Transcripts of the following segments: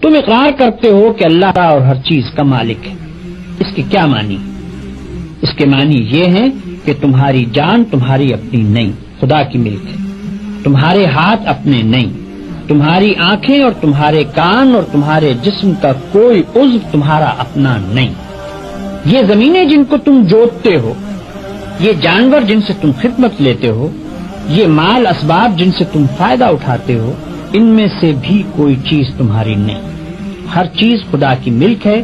تم اقرار کرتے ہو کہ اللہ اور ہر چیز کا مالک ہے. اس کے کیا معنی؟ اس کے معنی یہ ہیں کہ تمہاری جان تمہاری اپنی نہیں، خدا کی ملک ہے. تمہارے ہاتھ اپنے نہیں، تمہاری آنکھیں اور تمہارے کان اور تمہارے جسم کا کوئی عضو تمہارا اپنا نہیں. یہ زمینیں جن کو تم جوتتے ہو، یہ جانور جن سے تم خدمت لیتے ہو، یہ مال اسباب جن سے تم فائدہ اٹھاتے ہو، ان میں سے بھی کوئی چیز تمہاری نہیں. ہر چیز خدا کی ملک ہے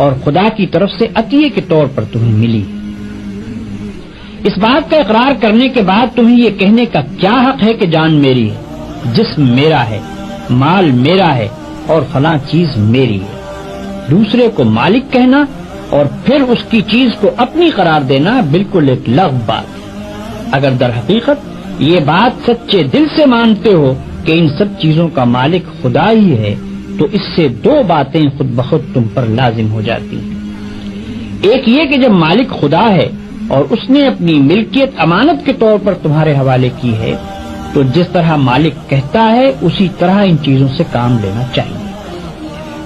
اور خدا کی طرف سے عطیے کے طور پر تمہیں ملی. اس بات کا اقرار کرنے کے بعد تمہیں یہ کہنے کا کیا حق ہے کہ جان میری ہے، جسم میرا ہے، مال میرا ہے اور فلاں چیز میری ہے. دوسرے کو مالک کہنا اور پھر اس کی چیز کو اپنی قرار دینا بالکل ایک لغو بات ہے. اگر در حقیقت یہ بات سچے دل سے مانتے ہو کہ ان سب چیزوں کا مالک خدا ہی ہے تو اس سے دو باتیں خود بخود تم پر لازم ہو جاتی ہیں. ایک یہ کہ جب مالک خدا ہے اور اس نے اپنی ملکیت امانت کے طور پر تمہارے حوالے کی ہے تو جس طرح مالک کہتا ہے اسی طرح ان چیزوں سے کام لینا چاہیے.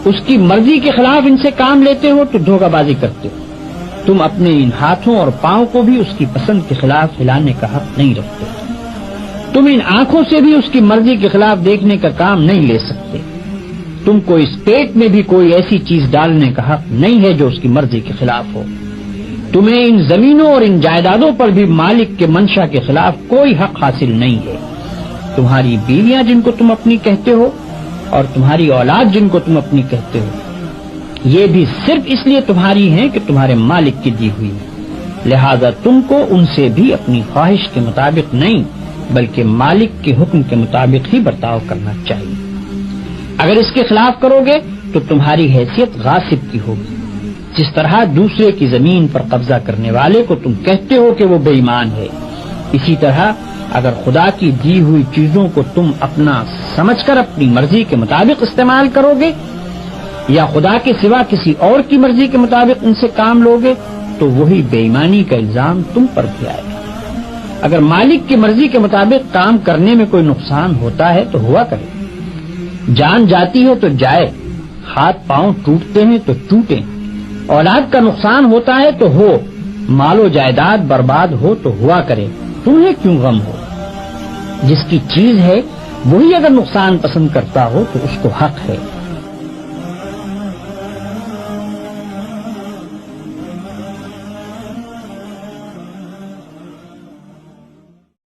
اس کی مرضی کے خلاف ان سے کام لیتے ہو تو دھوکہ بازی کرتے ہو. تم اپنے ان ہاتھوں اور پاؤں کو بھی اس کی پسند کے خلاف ہلانے کا حق نہیں رکھتے. تم ان آنکھوں سے بھی اس کی مرضی کے خلاف دیکھنے کا کام نہیں لے سکتے. تم کو اس پیٹ میں بھی کوئی ایسی چیز ڈالنے کا حق نہیں ہے جو اس کی مرضی کے خلاف ہو. تمہیں ان زمینوں اور ان جائیدادوں پر بھی مالک کے منشا کے خلاف کوئی حق حاصل نہیں ہے. تمہاری بیویاں جن کو تم اپنی کہتے ہو اور تمہاری اولاد جن کو تم اپنی کہتے ہو، یہ بھی صرف اس لیے تمہاری ہیں کہ تمہارے مالک کی دی ہوئی ہے. لہذا تم کو ان سے بھی اپنی خواہش کے مطابق نہیں بلکہ مالک کے حکم کے مطابق ہی برتاؤ کرنا چاہیے. اگر اس کے خلاف کرو گے تو تمہاری حیثیت غاصب کی ہوگی. جس طرح دوسرے کی زمین پر قبضہ کرنے والے کو تم کہتے ہو کہ وہ بے ایمان ہے، اسی طرح اگر خدا کی دی ہوئی چیزوں کو تم اپنا سمجھ کر اپنی مرضی کے مطابق استعمال کرو گے یا خدا کے سوا کسی اور کی مرضی کے مطابق ان سے کام لو گے تو وہی بے ایمانی کا الزام تم پر بھی آئے گا. اگر مالک کی مرضی کے مطابق کام کرنے میں کوئی نقصان ہوتا ہے تو ہوا کرے. جان جاتی ہے تو جائے، ہاتھ پاؤں ٹوٹتے ہیں تو ٹوٹیں، اولاد کا نقصان ہوتا ہے تو ہو، مال و جائیداد برباد ہو تو ہوا کرے. تمہیں کیوں غم ہو؟ جس کی چیز ہے وہی اگر نقصان پسند کرتا ہو تو اس کو حق ہے